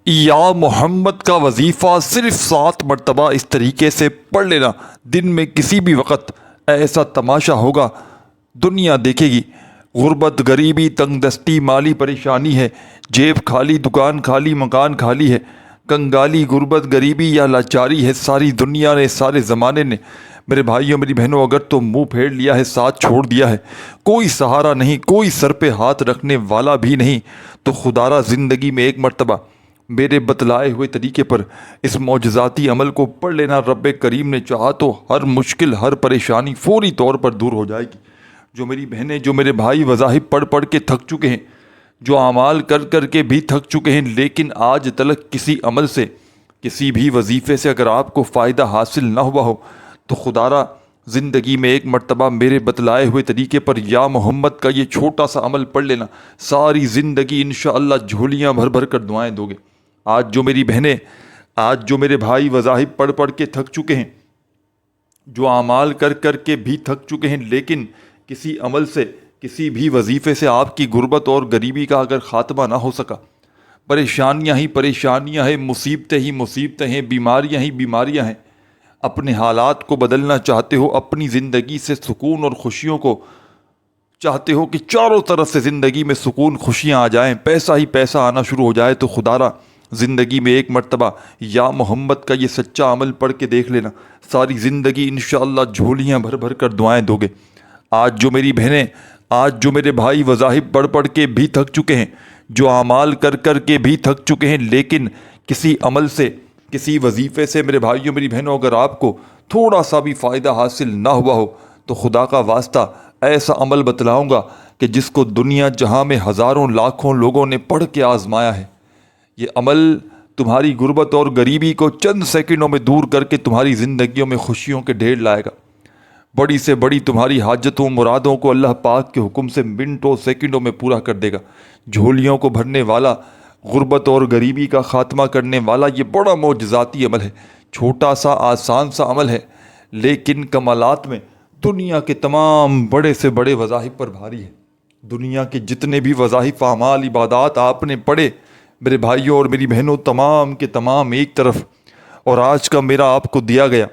یا محمد کا وظیفہ صرف 7 مرتبہ اس طریقے سے پڑھ لینا، دن میں کسی بھی وقت ایسا تماشا ہوگا دنیا دیکھے گی۔ غربت، غریبی، تنگ دستی، مالی پریشانی ہے، جیب خالی، دکان خالی، مکان خالی ہے، کنگالی، غربت، غریبی یا لاچاری ہے، ساری دنیا نے، سارے زمانے نے میرے بھائیوں میری بہنوں اگر تو منہ پھیر لیا ہے، ساتھ چھوڑ دیا ہے، کوئی سہارا نہیں، کوئی سر پہ ہاتھ رکھنے والا بھی نہیں، تو خدا را زندگی میں ایک مرتبہ میرے بتلائے ہوئے طریقے پر اس معجزاتی عمل کو پڑھ لینا۔ رب کریم نے چاہا تو ہر مشکل، ہر پریشانی فوری طور پر دور ہو جائے گی۔ جو میری بہنیں، جو میرے بھائی وظائف پڑھ پڑھ کے تھک چکے ہیں، جو اعمال کر کر کے بھی تھک چکے ہیں، لیکن آج تلک کسی عمل سے، کسی بھی وظیفے سے اگر آپ کو فائدہ حاصل نہ ہوا ہو، تو خدا را زندگی میں ایک مرتبہ میرے بتلائے ہوئے طریقے پر یا محمد کا یہ چھوٹا سا عمل پڑھ لینا، ساری زندگی انشاءاللہ جھولیاں بھر بھر کر دعائیں دو گے۔ آج جو میری بہنیں، آج جو میرے بھائی وظائف پڑھ پڑھ کے تھک چکے ہیں، جو اعمال کر کر کے بھی تھک چکے ہیں، لیکن کسی عمل سے، کسی بھی وظیفے سے آپ کی غربت اور غریبی کا اگر خاتمہ نہ ہو سکا، پریشانیاں ہی پریشانیاں ہیں، مصیبتیں ہی مصیبتیں ہیں، بیماریاں ہی بیماریاں ہیں، اپنے حالات کو بدلنا چاہتے ہو، اپنی زندگی سے سکون اور خوشیوں کو چاہتے ہو کہ چاروں طرف سے زندگی میں سکون خوشیاں آ جائیں، پیسہ ہی پیسہ آنا شروع ہو جائے، تو خدا را زندگی میں ایک مرتبہ یا محمد کا یہ سچا عمل پڑھ کے دیکھ لینا، ساری زندگی انشاءاللہ جھولیاں بھر بھر کر دعائیں دو گے۔ آج جو میری بہنیں، آج جو میرے بھائی وظائف پڑھ پڑھ کے بھی تھک چکے ہیں، جو اعمال کر کر کے بھی تھک چکے ہیں، لیکن کسی عمل سے، کسی وظیفے سے میرے بھائیوں میری بہنوں اگر آپ کو تھوڑا سا بھی فائدہ حاصل نہ ہوا ہو، تو خدا کا واسطہ ایسا عمل بتلاؤں گا کہ جس کو دنیا جہاں میں ہزاروں لاکھوں لوگوں نے پڑھ کے آزمایا ہے۔ یہ عمل تمہاری غربت اور غریبی کو چند سیکنڈوں میں دور کر کے تمہاری زندگیوں میں خوشیوں کے ڈھیر لائے گا۔ بڑی سے بڑی تمہاری حاجتوں، مرادوں کو اللہ پاک کے حکم سے منٹوں سیکنڈوں میں پورا کر دے گا۔ جھولیوں کو بھرنے والا، غربت اور غریبی کا خاتمہ کرنے والا یہ بڑا معجزاتی عمل ہے، چھوٹا سا آسان سا عمل ہے، لیکن کمالات میں دنیا کے تمام بڑے سے بڑے وظائف پر بھاری ہے۔ دنیا کے جتنے بھی وظائف، اعمال، عبادات آپ نے پڑھے میرے بھائیوں اور میری بہنوں، تمام کے تمام ایک طرف، اور آج کا میرا آپ کو دیا گیا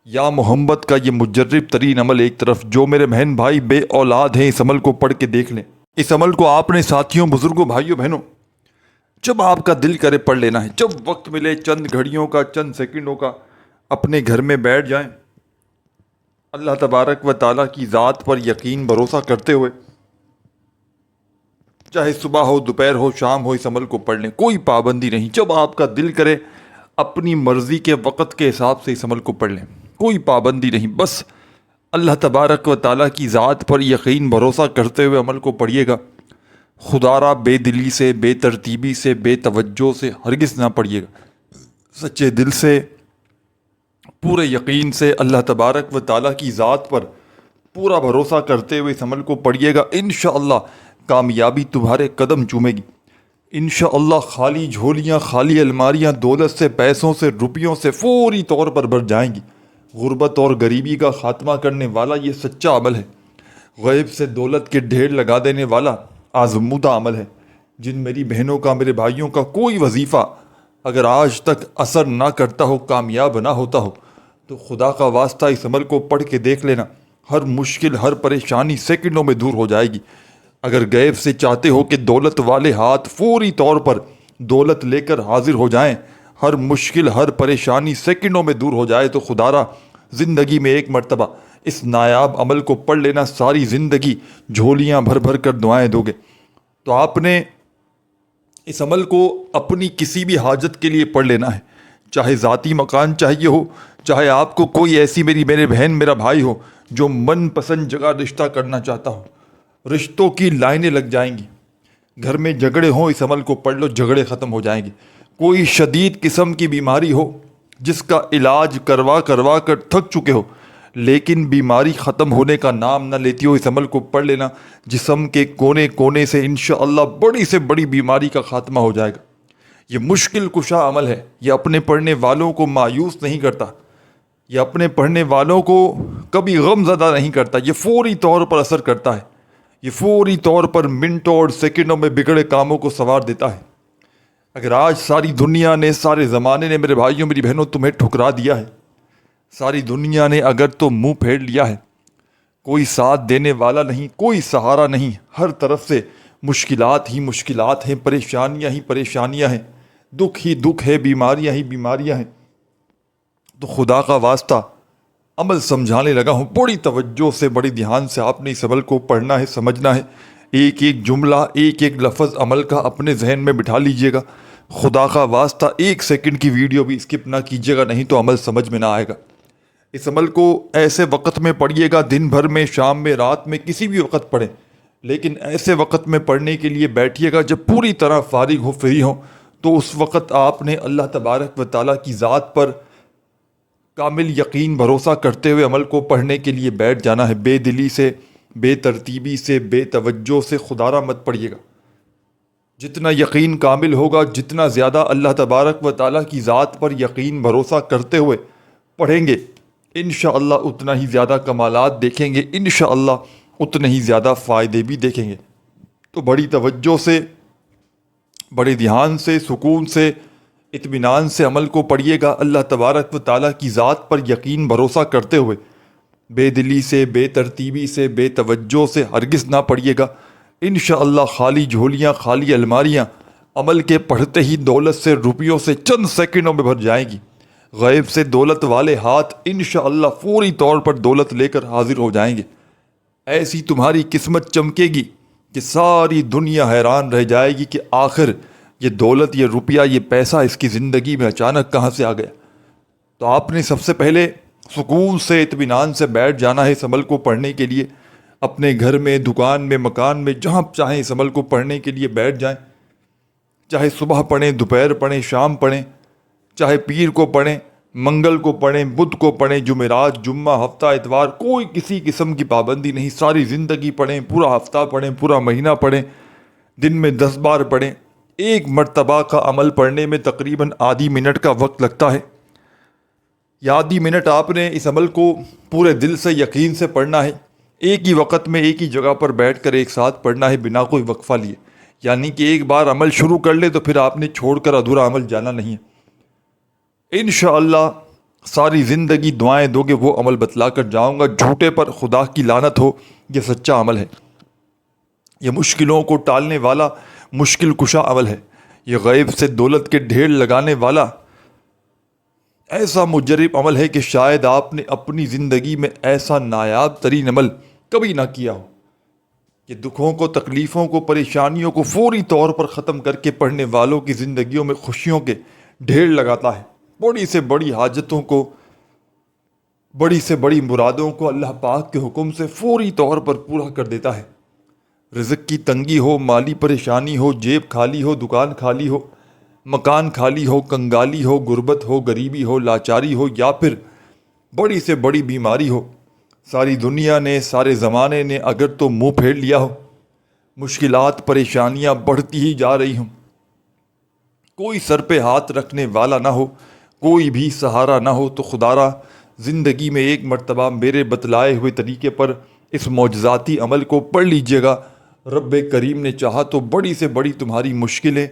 یا محمد کا یہ مجرب ترین عمل ایک طرف۔ جو میرے بہن بھائی بے اولاد ہیں، اس عمل کو پڑھ کے دیکھ لیں۔ اس عمل کو آپ نے ساتھیوں، بزرگوں، بھائیوں، بہنوں، جب آپ کا دل کرے پڑھ لینا ہے، جب وقت ملے، چند گھڑیوں کا، چند سیکنڈوں کا، اپنے گھر میں بیٹھ جائیں، اللہ تبارک و تعالیٰ کی ذات پر یقین بھروسہ کرتے ہوئے، چاہے صبح ہو، دوپہر ہو، شام ہو، اس عمل کو پڑھ لیں، کوئی پابندی نہیں۔ جب آپ کا دل کرے اپنی مرضی کے وقت کے حساب سے اس عمل کو پڑھ لیں، کوئی پابندی نہیں، بس اللہ تبارک و تعالیٰ کی ذات پر یقین بھروسہ کرتے ہوئے عمل کو پڑھیے گا۔ خدا را بے دلی سے، بے ترتیبی سے، بے توجہ سے ہرگز نہ پڑھیے گا، سچے دل سے، پورے یقین سے، اللہ تبارک و تعالیٰ کی ذات پر پورا بھروسہ کرتے ہوئے اس عمل کو پڑھیے گا۔ انشاءاللہ کامیابی تمہارے قدم چومے گی۔ انشاءاللہ خالی جھولیاں، خالی الماریاں دولت سے، پیسوں سے، روپیوں سے فوری طور پر بھر جائیں گی۔ غربت اور غریبی کا خاتمہ کرنے والا یہ سچا عمل ہے، غیب سے دولت کے ڈھیر لگا دینے والا آزمودہ عمل ہے۔ جن میری بہنوں کا، میرے بھائیوں کا کوئی وظیفہ اگر آج تک اثر نہ کرتا ہو، کامیاب نہ ہوتا ہو، تو خدا کا واسطہ اس عمل کو پڑھ کے دیکھ لینا، ہر مشکل، ہر پریشانی سیکنڈوں میں دور ہو جائے گی۔ اگر غیب سے چاہتے ہو کہ دولت والے ہاتھ فوری طور پر دولت لے کر حاضر ہو جائیں، ہر مشکل، ہر پریشانی سیکنڈوں میں دور ہو جائے، تو خدا را زندگی میں ایک مرتبہ اس نایاب عمل کو پڑھ لینا، ساری زندگی جھولیاں بھر بھر کر دعائیں دو گے۔ تو آپ نے اس عمل کو اپنی کسی بھی حاجت کے لیے پڑھ لینا ہے، چاہے ذاتی مکان چاہیے ہو، چاہے آپ کو کوئی ایسی میرے بہن، میرا بھائی ہو جو من پسند جگہ رشتہ کرنا چاہتا ہو، رشتوں کی لائنیں لگ جائیں گی۔ گھر میں جھگڑے ہوں، اس عمل کو پڑھ لو، جھگڑے ختم ہو جائیں گے۔ کوئی شدید قسم کی بیماری ہو جس کا علاج کروا کروا کر تھک چکے ہو، لیکن بیماری ختم ہونے کا نام نہ لیتی ہو، اس عمل کو پڑھ لینا، جسم کے کونے کونے سے انشاءاللہ بڑی سے بڑی بیماری کا خاتمہ ہو جائے گا۔ یہ مشکل کشا عمل ہے، یہ اپنے پڑھنے والوں کو مایوس نہیں کرتا، یہ اپنے پڑھنے والوں کو کبھی غم زدہ نہیں کرتا، یہ فوری طور پر اثر کرتا ہے، یہ فوری طور پر منٹوں اور سیکنڈوں میں بگڑے کاموں کو سنوار دیتا ہے۔ اگر آج ساری دنیا نے، سارے زمانے نے میرے بھائیوں میری بہنوں تمہیں ٹھکرا دیا ہے، ساری دنیا نے اگر تو منہ پھیر لیا ہے، کوئی ساتھ دینے والا نہیں، کوئی سہارا نہیں، ہر طرف سے مشکلات ہی مشکلات ہیں، پریشانیاں ہی پریشانیاں ہیں، دکھ ہی دکھ ہے، بیماریاں ہی بیماریاں ہیں، تو خدا کا واسطہ عمل سمجھانے لگا ہوں، بڑی توجہ سے بڑی دھیان سے آپ نے اس عمل کو پڑھنا ہے، سمجھنا ہے، ایک ایک جملہ ایک ایک لفظ عمل کا اپنے ذہن میں بٹھا لیجئے گا۔ خدا کا واسطہ 1 سیکنڈ کی ویڈیو بھی اسکپ نہ کیجیے گا، نہیں تو عمل سمجھ میں نہ آئے گا۔ اس عمل کو ایسے وقت میں پڑھیے گا، دن بھر میں، شام میں، رات میں، کسی بھی وقت پڑھیں، لیکن ایسے وقت میں پڑھنے کے لیے بیٹھیے گا جب پوری طرح فارغ ہو، فری ہو، تو اس وقت آپ نے اللہ تبارک و تعالیٰ کی ذات پر کامل یقین بھروسہ کرتے ہوئے عمل کو پڑھنے کے لیے بیٹھ جانا ہے، بے دلی سے، بے ترتیبی سے، بے توجہ سے خدا را مت پڑھیے گا۔ جتنا یقین کامل ہوگا، جتنا زیادہ اللہ تبارک و تعالیٰ کی ذات پر یقین بھروسہ کرتے ہوئے پڑھیں گے، انشاءاللہ اتنا ہی زیادہ کمالات دیکھیں گے، انشاءاللہ اتنے ہی زیادہ فائدے بھی دیکھیں گے۔ تو بڑی توجہ سے، بڑے دھیان سے، سکون سے، اطمینان سے عمل کو پڑھیے گا، اللہ تبارک و تعالیٰ کی ذات پر یقین بھروسہ کرتے ہوئے، بے دلی سے، بے ترتیبی سے، بے توجہ سے ہرگز نہ پڑھیے گا۔ انشاءاللہ خالی جھولیاں، خالی الماریاں عمل کے پڑھتے ہی دولت سے، روپیوں سے چند سیکنڈوں میں بھر جائیں گی۔ غیب سے دولت والے ہاتھ انشاءاللہ فوری طور پر دولت لے کر حاضر ہو جائیں گے۔ ایسی تمہاری قسمت چمکے گی کہ ساری دنیا حیران رہ جائے گی کہ آخر یہ دولت، یہ روپیہ، یہ پیسہ اس کی زندگی میں اچانک کہاں سے آ گیا۔ تو آپ نے سب سے پہلے سکون سے، اطمینان سے بیٹھ جانا ہے اس عمل کو پڑھنے کے لیے، اپنے گھر میں، دکان میں، مکان میں، جہاں چاہیں اس عمل کو پڑھنے کے لیے بیٹھ جائیں، چاہے صبح پڑھیں، دوپہر پڑھیں، شام پڑھیں، چاہے پیر کو پڑھیں، منگل کو پڑھیں، بدھ کو پڑھیں، جمعرات، جمعہ، ہفتہ، اتوار، کوئی کسی قسم کی پابندی نہیں، ساری زندگی پڑھیں، پورا ہفتہ پڑھیں، پورا مہینہ پڑھیں، دن میں 10 بار پڑھیں۔ 1 مرتبہ کا عمل پڑھنے میں تقریباً آدھی منٹ کا وقت لگتا ہے۔ یہ آدھی منٹ آپ نے اس عمل کو پورے دل سے، یقین سے پڑھنا ہے، ایک ہی وقت میں، ایک ہی جگہ پر بیٹھ کر ایک ساتھ پڑھنا ہے، بنا کوئی وقفہ لیے۔ یعنی کہ ایک بار عمل شروع کر لے تو پھر آپ نے چھوڑ کر ادھورا عمل جانا نہیں ہے۔ انشاءاللہ ساری زندگی دعائیں دو گے، وہ عمل بتلا کر جاؤں گا، جھوٹے پر خدا کی لعنت ہو، یہ سچا عمل ہے، یہ مشکلوں کو ٹالنے والا، مشکل کشا عمل ہے، یہ غیب سے دولت کے ڈھیر لگانے والا ایسا مجرب عمل ہے کہ شاید آپ نے اپنی زندگی میں ایسا نایاب ترین عمل کبھی نہ کیا ہو۔ یہ دکھوں کو، تکلیفوں کو، پریشانیوں کو فوری طور پر ختم کر کے پڑھنے والوں کی زندگیوں میں خوشیوں کے ڈھیر لگاتا ہے، بڑی سے بڑی حاجتوں کو، بڑی سے بڑی مرادوں کو اللہ پاک کے حکم سے فوری طور پر پورا کر دیتا ہے۔ رزق کی تنگی ہو، مالی پریشانی ہو، جیب خالی ہو، دکان خالی ہو، مکان خالی ہو، کنگالی ہو، غربت ہو، غریبی ہو، لاچاری ہو، یا پھر بڑی سے بڑی بیماری ہو، ساری دنیا نے، سارے زمانے نے اگر تو منہ پھیر لیا ہو، مشکلات، پریشانیاں بڑھتی ہی جا رہی ہوں، کوئی سر پہ ہاتھ رکھنے والا نہ ہو، کوئی بھی سہارا نہ ہو، تو خدا را زندگی میں 1 مرتبہ میرے بتلائے ہوئے طریقے پر اس معجزاتی عمل کو پڑھ لیجئے گا۔ رب کریم نے چاہا تو بڑی سے بڑی تمہاری مشکلیں،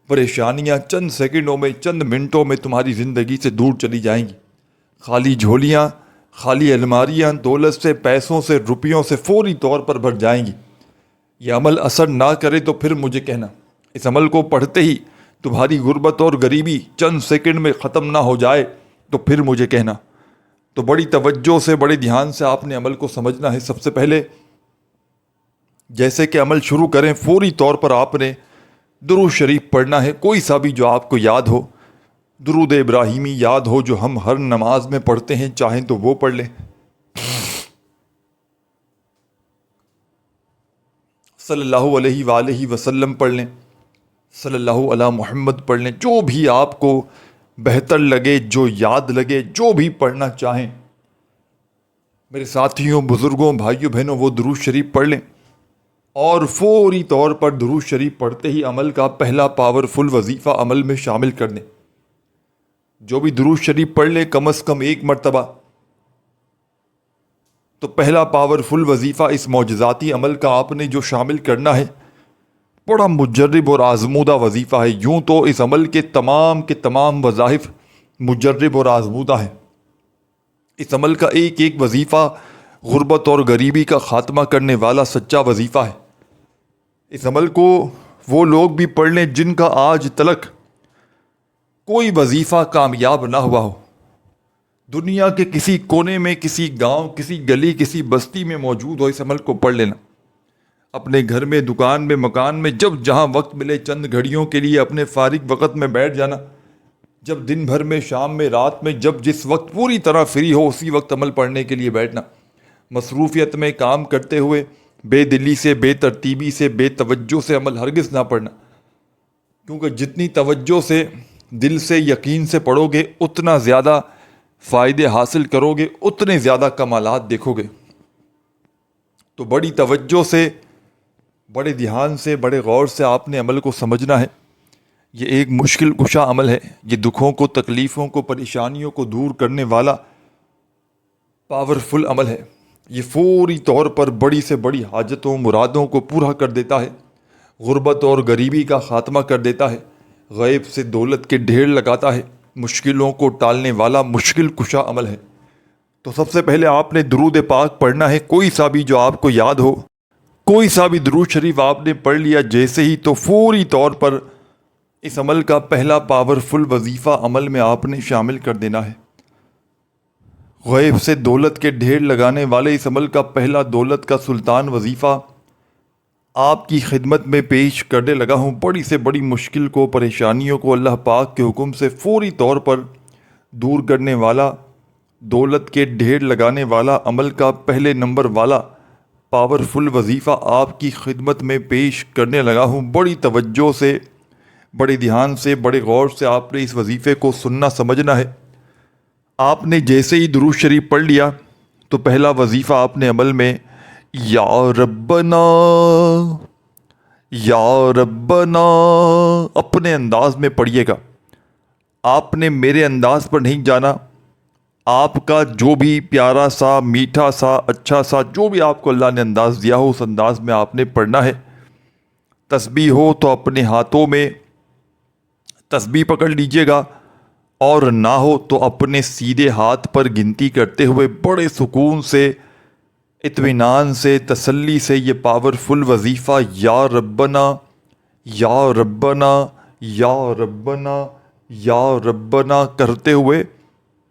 پریشانیاں چند سیکنڈوں میں، چند منٹوں میں تمہاری زندگی سے دور چلی جائیں گی۔ خالی جھولیاں، خالی الماریاں دولت سے، پیسوں سے، روپیوں سے فوری طور پر بھر جائیں گی۔ یہ عمل اثر نہ کرے تو پھر مجھے کہنا، اس عمل کو پڑھتے ہی تمہاری غربت اور غریبی چند سیکنڈ میں ختم نہ ہو جائے تو پھر مجھے کہنا۔ تو بڑی توجہ سے، بڑے دھیان سے آپ نے عمل کو سمجھنا ہے۔ سب سے پہلے جیسے کہ عمل شروع کریں، فوری طور پر آپ نے درود شریف پڑھنا ہے، کوئی سا بھی جو آپ کو یاد ہو، درود ابراہیمی یاد ہو جو ہم ہر نماز میں پڑھتے ہیں، چاہیں تو وہ پڑھ لیں، صلی اللہ علیہ وآلہ وسلم پڑھ لیں، صلی اللہ علی محمد پڑھ لیں، جو بھی آپ کو بہتر لگے، جو یاد لگے، جو بھی پڑھنا چاہیں میرے ساتھیوں، بزرگوں، بھائیوں، بہنوں، وہ درود شریف پڑھ لیں، اور فوری طور پر درود شریف پڑھتے ہی عمل کا پہلا پاورفل وظیفہ عمل میں شامل کر دیں۔ جو بھی درود شریف پڑھ لے کم از کم 1 مرتبہ، تو پہلا پاورفل وظیفہ اس معجزاتی عمل کا آپ نے جو شامل کرنا ہے، بڑا مجرب اور آزمودہ وظیفہ ہے. یوں تو اس عمل کے تمام وظائف مجرب اور آزمودہ ہیں. اس عمل کا ایک ایک وظیفہ غربت اور غریبی کا خاتمہ کرنے والا سچا وظیفہ ہے. اس عمل کو وہ لوگ بھی پڑھ لیں جن کا آج تلک کوئی وظیفہ کامیاب نہ ہوا ہو. دنیا کے کسی کونے میں، کسی گاؤں، کسی گلی، کسی بستی میں موجود ہو، اس عمل کو پڑھ لینا. اپنے گھر میں، دکان میں، مکان میں، جب جہاں وقت ملے چند گھڑیوں کے لیے اپنے فارغ وقت میں بیٹھ جانا. جب دن بھر میں، شام میں، رات میں، جب جس وقت پوری طرح فری ہو اسی وقت عمل پڑھنے کے لیے بیٹھنا. مصروفیت میں کام کرتے ہوئے بے دلی سے، بے ترتیبی سے، بے توجہ سے عمل ہرگز نہ پڑھنا. کیونکہ جتنی توجہ سے، دل سے، یقین سے پڑھو گے اتنا زیادہ فائدے حاصل کرو گے، اتنے زیادہ کمالات دیکھو گے. تو بڑی توجہ سے، بڑے دھیان سے، بڑے غور سے آپ نے عمل کو سمجھنا ہے. یہ ایک مشکل کشا عمل ہے. یہ دکھوں کو، تکلیفوں کو، پریشانیوں کو دور کرنے والا پاورفل عمل ہے. یہ فوری طور پر بڑی سے بڑی حاجتوں، مرادوں کو پورا کر دیتا ہے. غربت اور غریبی کا خاتمہ کر دیتا ہے. غیب سے دولت کے ڈھیر لگاتا ہے. مشکلوں کو ٹالنے والا مشکل کشا عمل ہے. تو سب سے پہلے آپ نے درود پاک پڑھنا ہے، کوئی سا بھی جو آپ کو یاد ہو. کوئی سا بھی درود شریف آپ نے پڑھ لیا جیسے ہی، تو فوری طور پر اس عمل کا پہلا پاورفل وظیفہ عمل میں آپ نے شامل کر دینا ہے. غیب سے دولت کے ڈھیر لگانے والے اس عمل کا پہلا دولت کا سلطان وظیفہ آپ کی خدمت میں پیش کرنے لگا ہوں. بڑی سے بڑی مشکل کو، پریشانیوں کو اللہ پاک کے حکم سے فوری طور پر دور کرنے والا، دولت کے ڈھیر لگانے والا عمل کا پہلے نمبر والا پاورفل وظیفہ آپ کی خدمت میں پیش کرنے لگا ہوں. بڑی توجہ سے، بڑے دھیان سے، بڑے غور سے آپ نے اس وظیفے کو سننا، سمجھنا ہے. آپ نے جیسے ہی درود شریف پڑھ لیا تو پہلا وظیفہ آپ نے عمل میں یا ربنا، یا ربنا اپنے انداز میں پڑھیے گا. آپ نے میرے انداز پر نہیں جانا. آپ کا جو بھی پیارا سا، میٹھا سا، اچھا سا، جو بھی آپ کو اللہ نے انداز دیا ہو اس انداز میں آپ نے پڑھنا ہے. تسبیح ہو تو اپنے ہاتھوں میں تسبیح پکڑ لیجئے گا، اور نہ ہو تو اپنے سیدھے ہاتھ پر گنتی کرتے ہوئے بڑے سکون سے، اطمینان سے، تسلی سے یہ پاورفل وظیفہ یا ربنا، یا ربنا، یا ربنا، یا ربنا کرتے ہوئے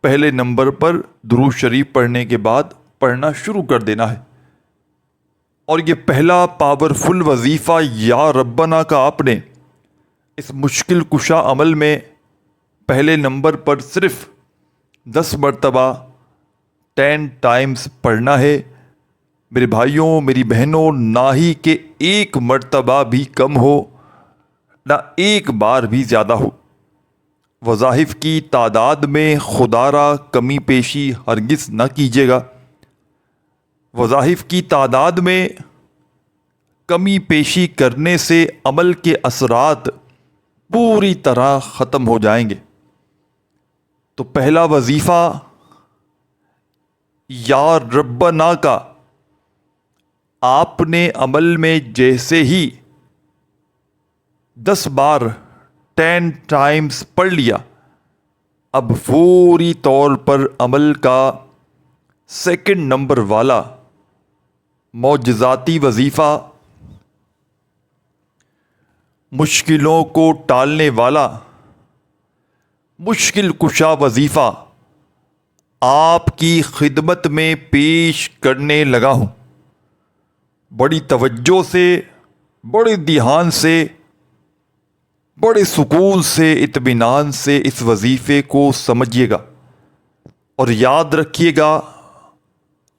پہلے نمبر پر درود شریف پڑھنے کے بعد پڑھنا شروع کر دینا ہے. اور یہ پہلا پاورفل وظیفہ یا ربنا کا آپ نے اس مشکل کشا عمل میں پہلے نمبر پر صرف 10 مرتبہ 10 ٹائمز پڑھنا ہے. میرے بھائیوں، میری بہنوں، نہ ہی کہ ایک مرتبہ بھی کم ہو، نہ ایک بار بھی زیادہ ہو. وظائف کی تعداد میں خدا را کمی پیشی ہرگز نہ کیجیے گا. وظائف کی تعداد میں کمی پیشی کرنے سے عمل کے اثرات پوری طرح ختم ہو جائیں گے. تو پہلا وظیفہ یا ربنا کا آپ نے عمل میں جیسے ہی 10 بار 10 ٹائمز پڑھ لیا، اب فوری طور پر عمل کا سیکنڈ نمبر والا معجزاتی وظیفہ، مشکلوں کو ٹالنے والا مشکل کشا وظیفہ آپ کی خدمت میں پیش کرنے لگا ہوں. بڑی توجہ سے، بڑے دھیان سے، بڑے سکون سے، اطمینان سے اس وظیفے کو سمجھیے گا. اور یاد رکھیے گا،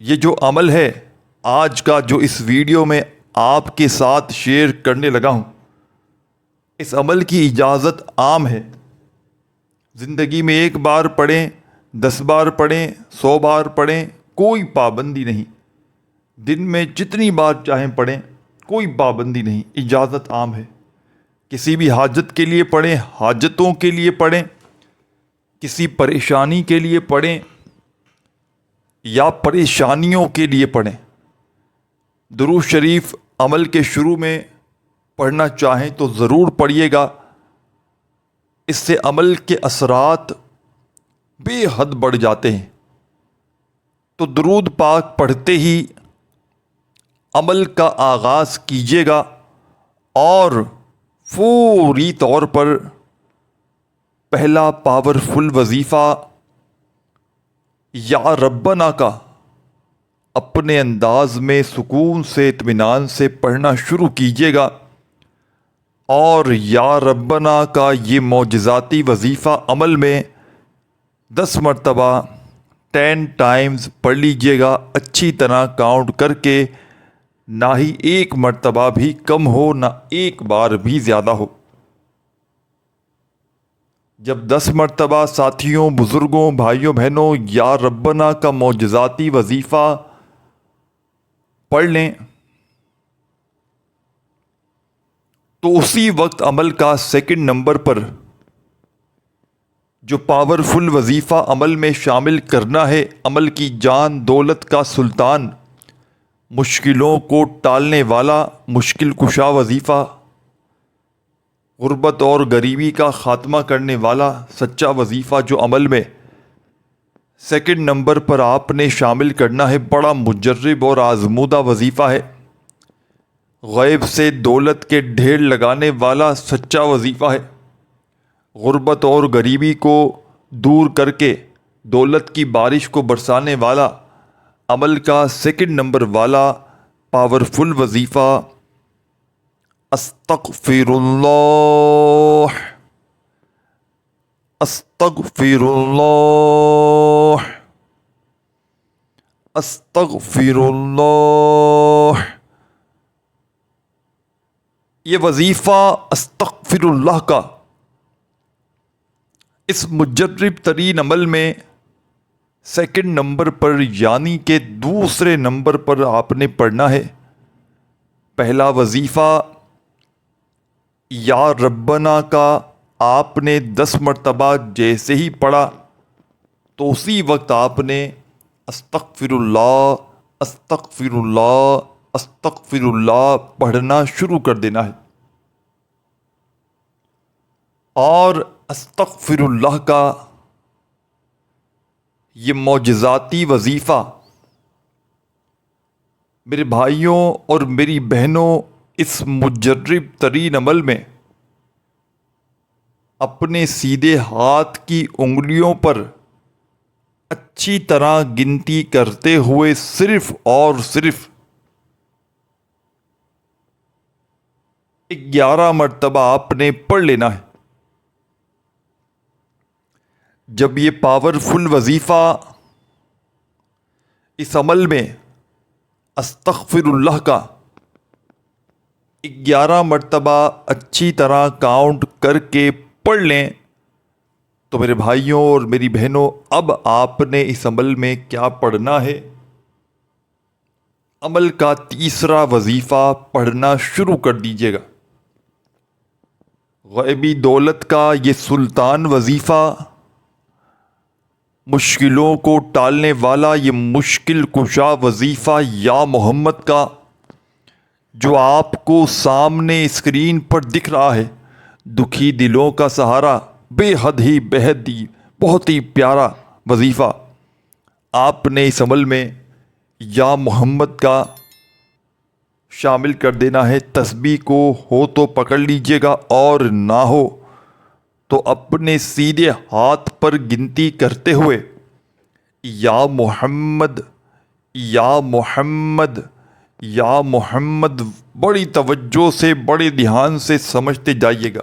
یہ جو عمل ہے آج کا جو اس ویڈیو میں آپ کے ساتھ شیئر کرنے لگا ہوں، اس عمل کی اجازت عام ہے. زندگی میں 1 بار پڑھیں، 10 بار پڑھیں، 100 بار پڑھیں، کوئی پابندی نہیں. دن میں جتنی بار چاہیں پڑھیں، کوئی پابندی نہیں، اجازت عام ہے. کسی بھی حاجت کے لیے پڑھیں، حاجتوں کے لیے پڑھیں، کسی پریشانی کے لیے پڑھیں یا پریشانیوں کے لیے پڑھیں. درود شریف عمل کے شروع میں پڑھنا چاہیں تو ضرور پڑھیے گا، اس سے عمل کے اثرات بے حد بڑھ جاتے ہیں۔ تو درود پاک پڑھتے ہی عمل کا آغاز کیجیے گا اور فوری طور پر پہلا پاورفل وظیفہ یا ربنا کا اپنے انداز میں سکون سے اطمینان سے پڑھنا شروع کیجیے گا، اور یا ربنا کا یہ معجزاتی وظیفہ عمل میں 10 مرتبہ 10 ٹائمز پڑھ لیجیے گا، اچھی طرح کاؤنٹ کر کے، نہ ہی ایک مرتبہ بھی کم ہو نہ ایک بار بھی زیادہ ہو۔ جب 10 مرتبہ ساتھیوں، بزرگوں، بھائیوں بہنوں یا ربنا کا معجزاتی وظیفہ پڑھ لیں تو اسی وقت عمل کا سیکنڈ نمبر پر جو پاورفل وظیفہ عمل میں شامل کرنا ہے، عمل کی جان دولت کا سلطان، مشکلوں کو ٹالنے والا مشکل کشا وظیفہ، غربت اور غریبی کا خاتمہ کرنے والا سچا وظیفہ جو عمل میں سیکنڈ نمبر پر آپ نے شامل کرنا ہے، بڑا مجرب اور آزمودہ وظیفہ ہے، غیب سے دولت کے ڈھیر لگانے والا سچا وظیفہ ہے، غربت اور غریبی کو دور کر کے دولت کی بارش کو برسانے والا عمل کا سیکنڈ نمبر والا پاورفل وظیفہ استغفر اللہ، استغفر اللہ، استغفر اللہ۔ یہ وظیفہ استغفر اللہ کا اس مجرب ترین عمل میں سیکنڈ نمبر پر یعنی کہ دوسرے نمبر پر آپ نے پڑھنا ہے۔ پہلا وظیفہ یا ربنا کا آپ نے 10 مرتبہ جیسے ہی پڑھا تو اسی وقت آپ نے استغفر اللہ، استغفر اللہ، استغفر اللہ پڑھنا شروع کر دینا ہے، اور استغفر اللہ کا یہ معجزاتی وظیفہ میرے بھائیوں اور میری بہنوں اس مجرب ترین عمل میں اپنے سیدھے ہاتھ کی انگلیوں پر اچھی طرح گنتی کرتے ہوئے صرف اور صرف 11 مرتبہ آپ نے پڑھ لینا ہے۔ جب یہ پاورفل وظیفہ اس عمل میں استغفر اللہ کا 11 مرتبہ اچھی طرح کاؤنٹ کر کے پڑھ لیں تو میرے بھائیوں اور میری بہنوں، اب آپ نے اس عمل میں کیا پڑھنا ہے؟ عمل کا تیسرا وظیفہ پڑھنا شروع کر دیجیے گا۔ غیبی دولت کا یہ سلطان وظیفہ، مشکلوں کو ٹالنے والا یہ مشکل کشا وظیفہ یا محمد کا، جو آپ کو سامنے اسکرین پر دکھ رہا ہے، دکھی دلوں کا سہارا، بے حد ہی بےحد ہی بہت ہی پیارا وظیفہ، آپ نے اس عمل میں یا محمد کا شامل کر دینا ہے۔ تسبیح کو ہو تو پکڑ لیجئے گا، اور نہ ہو تو اپنے سیدھے ہاتھ پر گنتی کرتے ہوئے یا محمد، یا محمد، یا محمد بڑی توجہ سے، بڑے دھیان سے سمجھتے جائیے گا۔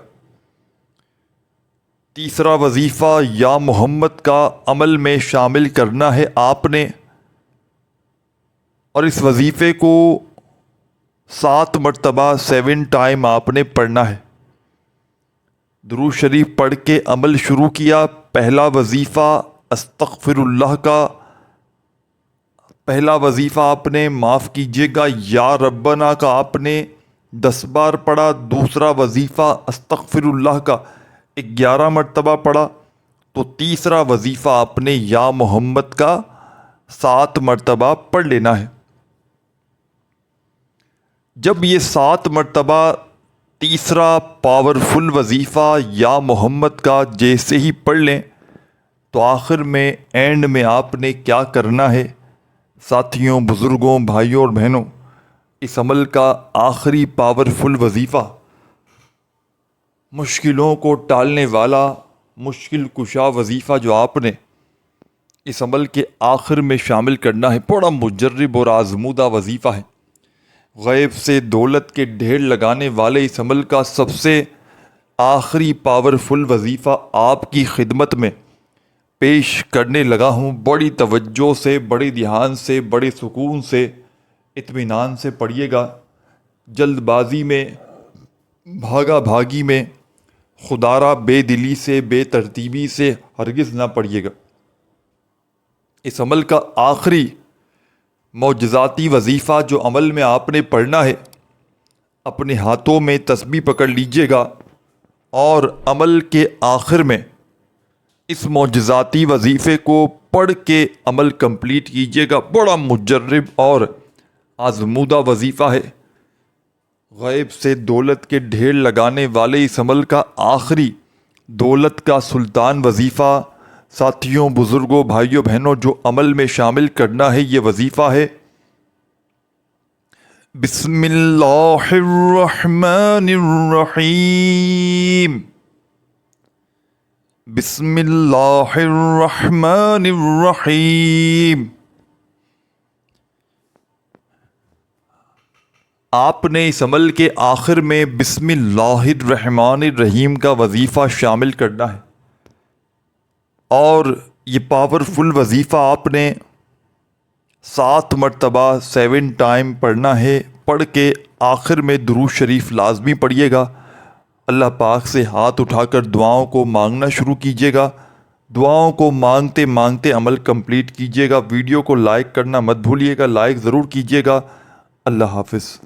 تیسرا وظیفہ یا محمد کا عمل میں شامل کرنا ہے آپ نے، اور اس وظیفے کو 7 مرتبہ 7 ٹائم آپ نے پڑھنا ہے۔ درود شریف پڑھ کے عمل شروع کیا۔ پہلا وظیفہ استغفر اللہ کا، پہلا وظیفہ آپ نے، معاف کیجیے گا، یا ربنا کا آپ نے 10 بار پڑھا۔ دوسرا وظیفہ استغفر اللہ کا 11 مرتبہ پڑھا۔ تو تیسرا وظیفہ آپ نے یا محمد کا 7 مرتبہ پڑھ لینا ہے۔ جب یہ 7 مرتبہ تیسرا پاورفل وظیفہ یا محمد کا جیسے ہی پڑھ لیں تو آخر میں اینڈ میں آپ نے کیا کرنا ہے؟ ساتھیوں، بزرگوں، بھائیوں اور بہنوں، اس عمل کا آخری پاورفل وظیفہ، مشکلوں کو ٹالنے والا مشکل کشا وظیفہ جو آپ نے اس عمل کے آخر میں شامل کرنا ہے، بڑا مجرب اور آزمودہ وظیفہ ہے۔ غیب سے دولت کے ڈھیر لگانے والے اس عمل کا سب سے آخری پاورفل وظیفہ آپ کی خدمت میں پیش کرنے لگا ہوں۔ بڑی توجہ سے، بڑے دھیان سے، بڑے سکون سے، اطمینان سے پڑھیے گا۔ جلد بازی میں، بھاگا بھاگی میں، خودارہ بے دلی سے، بے ترتیبی سے ہرگز نہ پڑھیے گا۔ اس عمل کا آخری معجزاتی وظیفہ جو عمل میں آپ نے پڑھنا ہے، اپنے ہاتھوں میں تسبیح پکڑ لیجئے گا اور عمل کے آخر میں اس معجزاتی وظیفے کو پڑھ کے عمل کمپلیٹ کیجئے گا۔ بڑا مجرب اور آزمودہ وظیفہ ہے۔ غیب سے دولت کے ڈھیر لگانے والے اس عمل کا آخری دولت کا سلطان وظیفہ، ساتھیوں، بزرگوں، بھائیوں، بہنوں، جو عمل میں شامل کرنا ہے، یہ وظیفہ ہے: بسم اللہ الرحمن الرحیم، بسم اللہ الرحمن الرحیم۔ آپ نے اس عمل کے آخر میں بسم اللہ الرحمن الرحیم کا وظیفہ شامل کرنا ہے، اور یہ پاورفل وظیفہ آپ نے 7 مرتبہ 7 ٹائم پڑھنا ہے۔ پڑھ کے آخر میں درود شریف لازمی پڑھیے گا۔ اللہ پاک سے ہاتھ اٹھا کر دعاؤں کو مانگنا شروع کیجیے گا۔ دعاؤں کو مانگتے مانگتے عمل کمپلیٹ کیجیے گا۔ ویڈیو کو لائک کرنا مت بھولیے گا، لائک ضرور کیجیے گا۔ اللہ حافظ۔